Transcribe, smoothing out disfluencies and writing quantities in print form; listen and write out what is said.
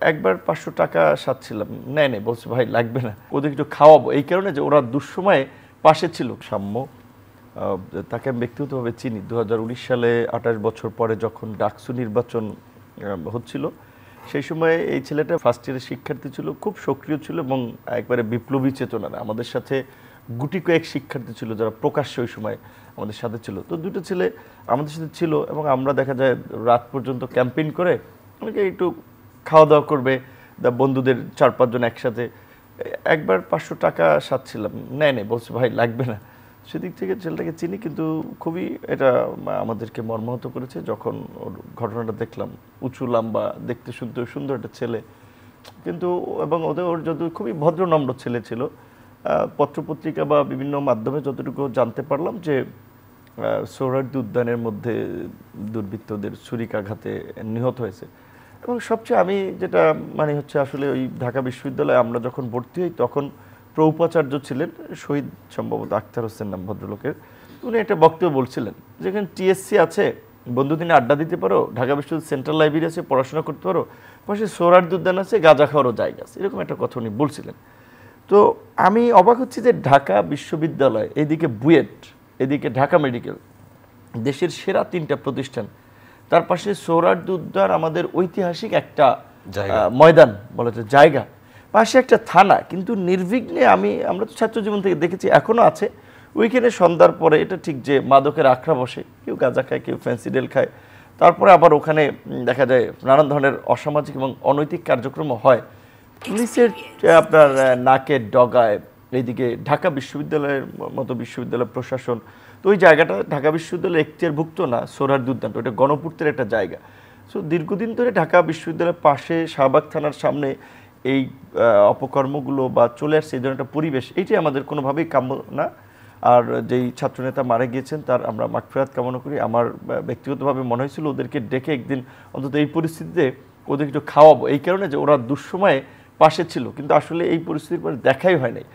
একবার 500 টাকা সাচ্ছিলাম, নেয় নেই, বলছে ভাই লাগবে না, ওদের একটু খাওয়াবো, এই কারণে যে ওরা দুঃসময়ে পাশে ছিল। সাম্য, তাকে আমি ব্যক্তিগতভাবে চিনি। 2019 সালে 28 বছর পরে যখন ডাকসু নির্বাচন হচ্ছিল, সেই সময় এই ছেলেটা ফার্স্ট ইয়ারের শিক্ষার্থী ছিল, খুব সক্রিয় ছিল এবং একবারে বিপ্লবী চেতনা। আমাদের সাথে গুটি কয়েক শিক্ষার্থী ছিল যারা প্রকাশ্যে ওই সময় আমাদের সাথে ছিল। তো দুটো ছেলে আমাদের সাথে ছিল এবং আমরা দেখা যায় রাত পর্যন্ত ক্যাম্পেইন করে অনেকে একটু খাওয়া দাওয়া করবে, বন্ধুদের 4-5 জন একসাথে। একবার 500 টাকা সাচ্ছিলাম, নেয় নেই, বলছে ভাই লাগবে না। সেদিক থেকে ছেলেটাকে চিনি, কিন্তু খুবই এটা আমাদেরকে মর্মাহত করেছে যখন ওর ঘটনাটা দেখলাম। উঁচু লম্বা, দেখতে শুনতে সুন্দর একটা ছেলে, কিন্তু এবং ওর যদি খুবই ভদ্র নম্র ছেলে ছিল। পত্রপত্রিকা বা বিভিন্ন মাধ্যমে যতটুকু জানতে পারলাম যে সোহরাওয়ার্দী উদ্যানের মধ্যে দুর্বৃত্তদের ছুরিকাঘাতে নিহত হয়েছে। এবং সবচেয়ে আমি যেটা মানে হচ্ছে আসলে ওই ঢাকা বিশ্ববিদ্যালয়ে আমরা যখন ভর্তি হই তখন প্রউপাচার্য ছিলেন শহীদ, সম্ভবত আখতার হোসেন নাম ভদ্রলোকের। উনি একটা বক্তব্য বলছিলেন যেখানে টিএসসি আছে, বন্ধুদিনে আড্ডা দিতে পারো, ঢাকা বিশ্ববিদ্যালয় সেন্ট্রাল লাইব্রেরি আছে, পড়াশোনা করতে পারো, পাশে সোহরাওয়ার্দী উদ্যান আছে, গাঁজা খাওয়ারও জায়গা আছে, এরকম একটা কথা উনি বলছিলেন। তো আমি অবাক হচ্ছি যে ঢাকা বিশ্ববিদ্যালয়, এদিকে বুয়েট, এদিকে ঢাকা মেডিকেল, দেশের সেরা 3টা প্রতিষ্ঠান, তার পাশে সোহরাওয়ার্দী উদ্যান আমাদের ঐতিহাসিক একটা ময়দান বলা যায়, জায়গা, পাশে একটা থানা, কিন্তু নির্বিঘ্নে আমরা তো ছাত্র জীবন থেকে দেখেছি, এখনো আছে। উইকেন্ডে সন্ধ্যার পরে এটা ঠিক যে মাদকের আখড়া বসে, কেউ গাঁজা খায়, কেউ ফ্যান্সিডেল খায়, তারপরে আবার ওখানে দেখা যায় নানান ধরনের অসামাজিক এবং অনৈতিক কার্যক্রম হয়। পুলিশের আপনার নাকের ডগায়, এইদিকে ঢাকা বিশ্ববিদ্যালয়ের মতো বিশ্ববিদ্যালয় প্রশাসন, তো ওই জায়গাটা ঢাকা বিশ্ববিদ্যালয়ের এখতিয়ারভুক্ত না, সোহরাওয়ার্দী উদ্যান, ওটা গণপূর্তের একটা জায়গা। সো দীর্ঘদিন ধরে ঢাকা বিশ্ববিদ্যালয়ের পাশে শাহবাগ থানার সামনে এই অপকর্মগুলো বা চলে আসছে, এই ধরনের একটা পরিবেশ, এইটাই আমাদের কোনোভাবেই কাম্য না। আর যেই ছাত্রনেতা মারা গিয়েছেন তার আমরা মাগফিরাত কামনা করি। আমার ব্যক্তিগতভাবে মনে হয়েছিল ওদেরকে ডেকে একদিন অন্তত এই পরিস্থিতিতে ওদের একটু খাওয়াবো, এই কারণে যে ওরা দুঃসময়ে পাশে ছিল, কিন্তু আসলে এই পরিস্থিতির পরে দেখাই হয় নাই।